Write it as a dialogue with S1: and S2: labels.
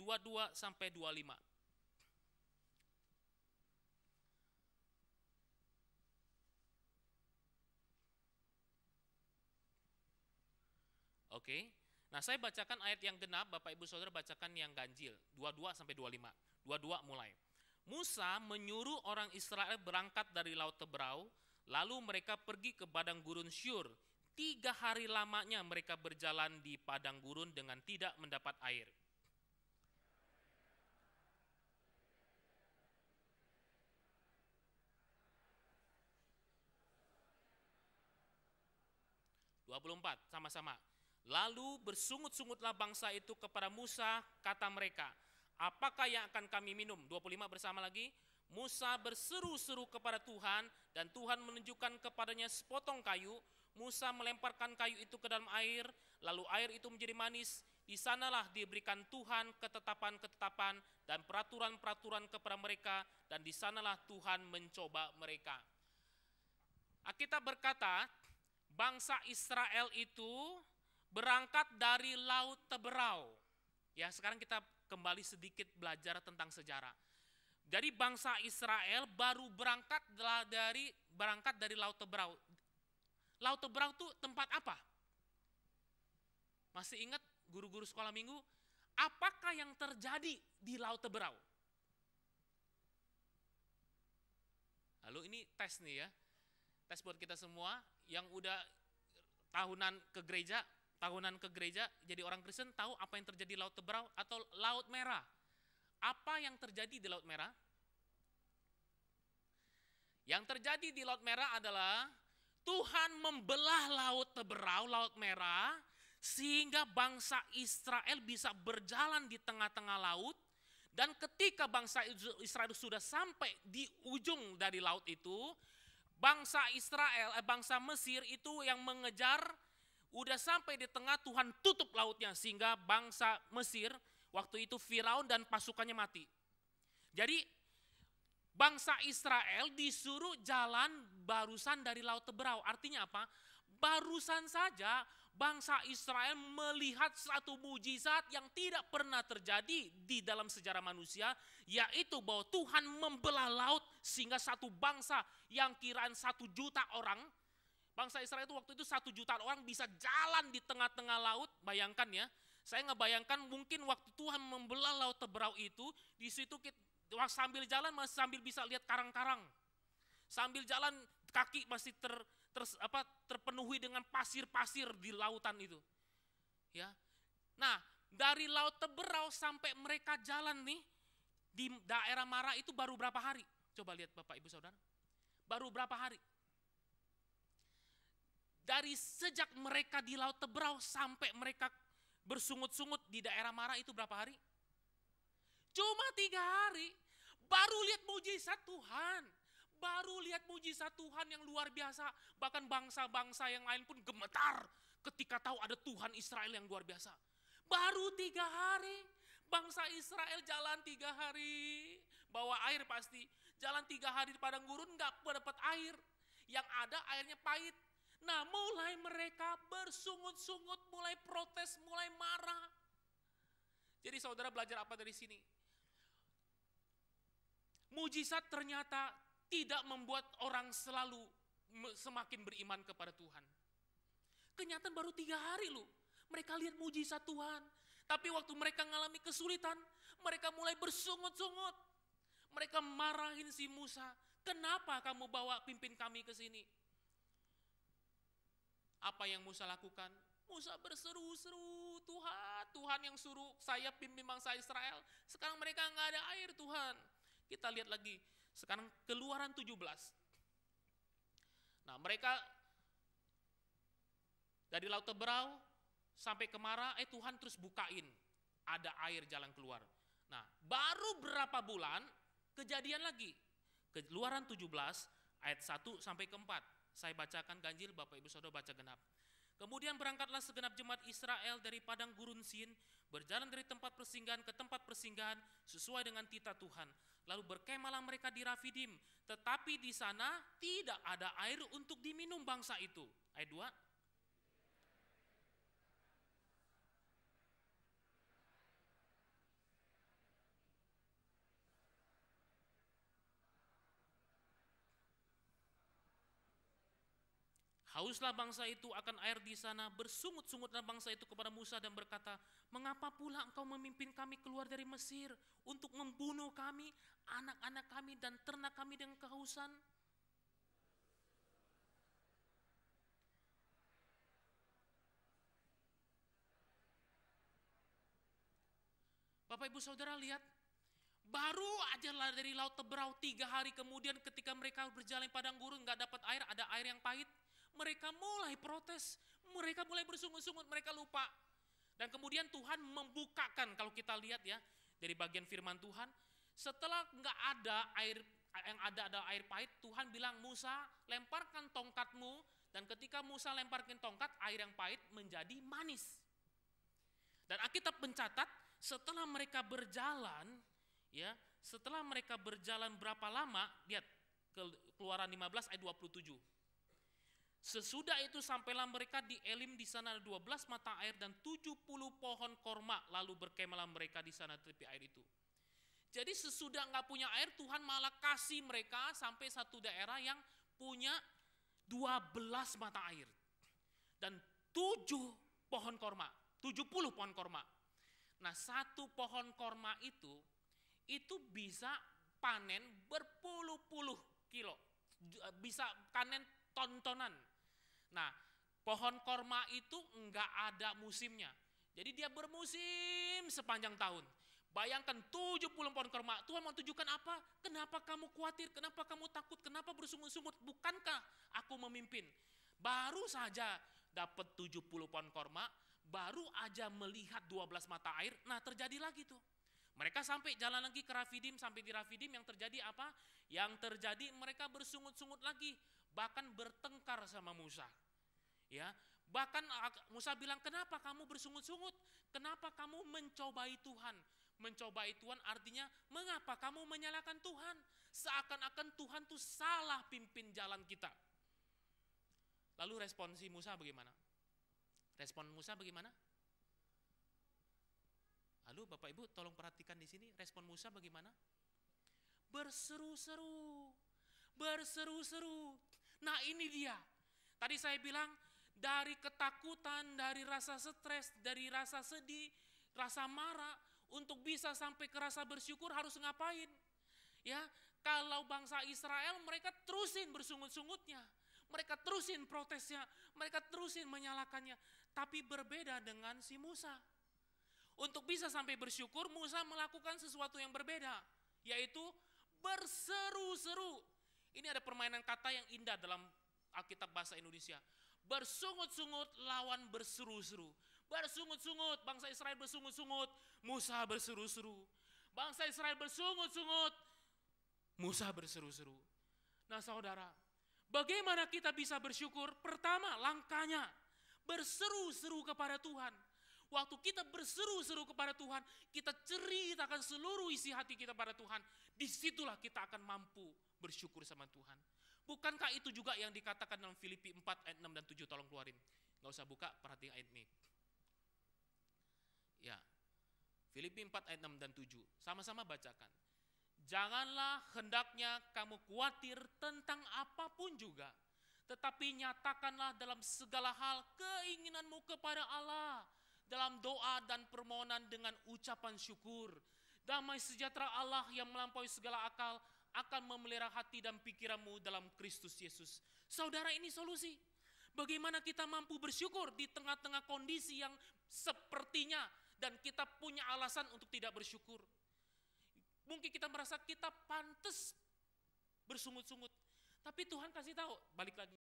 S1: 22 sampai 25. Oke. Nah, saya bacakan ayat yang genap, Bapak Ibu Saudara bacakan yang ganjil, 22 sampai 25. 22 mulai. Musa menyuruh orang Israel berangkat dari Laut Teberau, lalu mereka pergi ke padang gurun Syur. 3 hari lamanya mereka berjalan di padang gurun dengan tidak mendapat air. Sama-sama. Lalu bersungut-sungutlah bangsa itu kepada Musa, kata mereka, apakah yang akan kami minum? 25 bersama lagi. Musa berseru-seru kepada Tuhan, dan Tuhan menunjukkan kepadanya sepotong kayu. Musa melemparkan kayu itu ke dalam air, lalu air itu menjadi manis. Di sanalah diberikan Tuhan ketetapan-ketetapan dan peraturan-peraturan kepada mereka, dan di sanalah Tuhan mencoba mereka. Alkitab berkata, bangsa Israel itu berangkat dari Laut Teberau. Ya, sekarang kita kembali sedikit belajar tentang sejarah. Jadi bangsa Israel baru berangkat dari Laut Teberau. Laut Teberau itu tempat apa? Masih ingat guru-guru sekolah minggu? Apakah yang terjadi di Laut Teberau? Lalu ini tes nih ya. Tes buat kita semua yang udah tahunan ke gereja jadi orang Kristen, tahu apa yang terjadi di Laut Teberau atau Laut Merah. Apa yang terjadi di Laut Merah? Yang terjadi di Laut Merah adalah Tuhan membelah Laut Teberau, Laut Merah, sehingga bangsa Israel bisa berjalan di tengah-tengah laut. Dan ketika bangsa Israel sudah sampai di ujung dari laut itu, bangsa Mesir itu yang mengejar, udah sampai di tengah, Tuhan tutup lautnya sehingga bangsa Mesir waktu itu Firaun dan pasukannya mati. Jadi bangsa Israel disuruh jalan barusan dari Laut Teberau. Artinya apa? Barusan saja bangsa Israel melihat satu mujizat yang tidak pernah terjadi di dalam sejarah manusia, yaitu bahwa Tuhan membelah laut sehingga satu bangsa yang kiraan 1 juta orang, bangsa Israel itu waktu itu 1 juta orang bisa jalan di tengah-tengah laut. Bayangkan ya, saya ngebayangkan mungkin waktu Tuhan membelah Laut Teberau itu, di situ kita sambil jalan masih sambil bisa lihat karang-karang, sambil jalan kaki masih terpenuhi dengan pasir-pasir di lautan itu. Ya, nah dari Laut Teberau sampai mereka jalan nih di daerah Mara itu baru berapa hari? Coba lihat Bapak Ibu Saudara, baru berapa hari? Dari sejak mereka di Laut Teberau sampai mereka bersungut-sungut di daerah Mara itu berapa hari? Cuma 3 hari. Baru lihat mujizat Tuhan. Baru lihat mujizat Tuhan yang luar biasa. Bahkan bangsa-bangsa yang lain pun gemetar ketika tahu ada Tuhan Israel yang luar biasa. Baru 3 hari. Bangsa Israel jalan 3 hari. Bawa air pasti. Jalan 3 hari di padang gurun gak dapat air. Yang ada airnya pahit. Nah, mulai mereka bersungut-sungut, mulai protes, mulai marah. Jadi saudara belajar apa dari sini? Mujizat ternyata tidak membuat orang selalu semakin beriman kepada Tuhan. Kenyataan baru 3 hari loh. Mereka lihat mujizat Tuhan. Tapi waktu mereka mengalami kesulitan, mereka mulai bersungut-sungut. Mereka marahin si Musa. Kenapa kamu bawa pimpin kami ke sini? Apa yang Musa lakukan? Musa berseru-seru, Tuhan yang suruh saya pimpin bangsa Israel. Sekarang mereka nggak ada air Tuhan. Kita lihat lagi, sekarang Keluaran 17. Nah mereka dari Laut Teberau sampai ke Mara, Tuhan terus bukain, ada air jalan keluar. Nah baru berapa bulan, kejadian lagi. Keluaran 17 ayat 1 sampai ke 4. Saya bacakan ganjil, Bapak Ibu Saudara baca genap. Kemudian berangkatlah segenap jemaat Israel dari padang gurun Sin, berjalan dari tempat persinggahan ke tempat persinggahan sesuai dengan titah Tuhan. Lalu berkemahlah mereka di Rafidim, tetapi di sana tidak ada air untuk diminum bangsa itu. Ayat 2. Hauslah bangsa itu akan air di sana, bersungut-sungutlah bangsa itu kepada Musa dan berkata, mengapa pula engkau memimpin kami keluar dari Mesir untuk membunuh kami, anak-anak kami dan ternak kami dengan kehausan? Bapak Ibu Saudara lihat, baru aja lah dari Laut Teberau 3 hari kemudian ketika mereka berjalan padang gurun nggak dapat air, ada air yang pahit, mereka mulai protes, mereka mulai bersungut-sungut, mereka lupa. Dan kemudian Tuhan membukakan, kalau kita lihat ya dari bagian firman Tuhan, setelah nggak ada air, yang ada air pahit, Tuhan bilang, Musa lemparkan tongkatmu, dan ketika Musa lemparkan tongkat, air yang pahit menjadi manis. Dan Alkitab mencatat setelah mereka berjalan, ya, setelah mereka berjalan berapa lama, lihat Keluaran 15 ayat 27. Sesudah itu sampailah mereka di Elim, di sana ada 12 mata air dan 70 pohon korma, lalu berkemalah mereka di sana tepi air itu. Jadi sesudah nggak punya air, Tuhan malah kasih mereka sampai satu daerah yang punya 12 mata air dan 7 pohon korma, 70 pohon korma. Nah, satu pohon korma itu bisa panen berpuluh-puluh kilo, bisa panen ton-tonan. Nah, pohon korma itu enggak ada musimnya. Jadi dia bermusim sepanjang tahun. Bayangkan 70 pohon korma. Tuhan mau tunjukkan apa? Kenapa kamu khawatir? Kenapa kamu takut? Kenapa bersungut-sungut? Bukankah aku memimpin? Baru saja dapat 70 pohon korma, baru aja melihat 12 mata air. Nah, terjadi lagi tuh. Mereka sampai jalan lagi ke Rafidim, sampai di Rafidim yang terjadi apa? Yang terjadi mereka bersungut-sungut lagi, bahkan bertengkar sama Musa. Ya, bahkan Musa bilang, "Kenapa kamu bersungut-sungut? Kenapa kamu mencobai Tuhan?" Mencobai Tuhan artinya, mengapa kamu menyalahkan Tuhan? Seakan-akan Tuhan tuh salah pimpin jalan kita. Lalu respon si Musa bagaimana? Respon Musa bagaimana? Lalu Bapak Ibu tolong perhatikan di sini respon Musa bagaimana? Berseru-seru. Berseru-seru. Nah, ini dia. Tadi saya bilang dari ketakutan, dari rasa stres, dari rasa sedih, rasa marah, untuk bisa sampai ke rasa bersyukur harus ngapain? Ya, kalau bangsa Israel mereka terusin bersungut-sungutnya. Mereka terusin protesnya, mereka terusin menyalahkannya. Tapi berbeda dengan si Musa. Untuk bisa sampai bersyukur, Musa melakukan sesuatu yang berbeda, yaitu berseru-seru. Ini ada permainan kata yang indah dalam Alkitab bahasa Indonesia. Bersungut-sungut lawan berseru-seru. Bersungut-sungut, bangsa Israel bersungut-sungut, Musa berseru-seru. Bangsa Israel bersungut-sungut, Musa berseru-seru. Nah, saudara, bagaimana kita bisa bersyukur? Pertama, langkahnya berseru-seru kepada Tuhan. Waktu kita berseru-seru kepada Tuhan, kita ceritakan seluruh isi hati kita pada Tuhan, disitulah kita akan mampu bersyukur sama Tuhan. Bukankah itu juga yang dikatakan dalam Filipi 4 ayat 6 dan 7, tolong keluarin. Gak usah buka, perhatikan ayat ini. Ya, Filipi 4 ayat 6 dan 7, sama-sama bacakan. Janganlah hendaknya kamu khawatir tentang apapun juga, tetapi nyatakanlah dalam segala hal keinginanmu kepada Allah, dalam doa dan permohonan dengan ucapan syukur. Damai sejahtera Allah yang melampaui segala akal akan memelihara hati dan pikiranmu dalam Kristus Yesus. Saudara, ini solusi. Bagaimana kita mampu bersyukur di tengah-tengah kondisi yang sepertinya dan kita punya alasan untuk tidak bersyukur. Mungkin kita merasa kita pantas bersungut-sungut. Tapi Tuhan kasih tahu, balik lagi.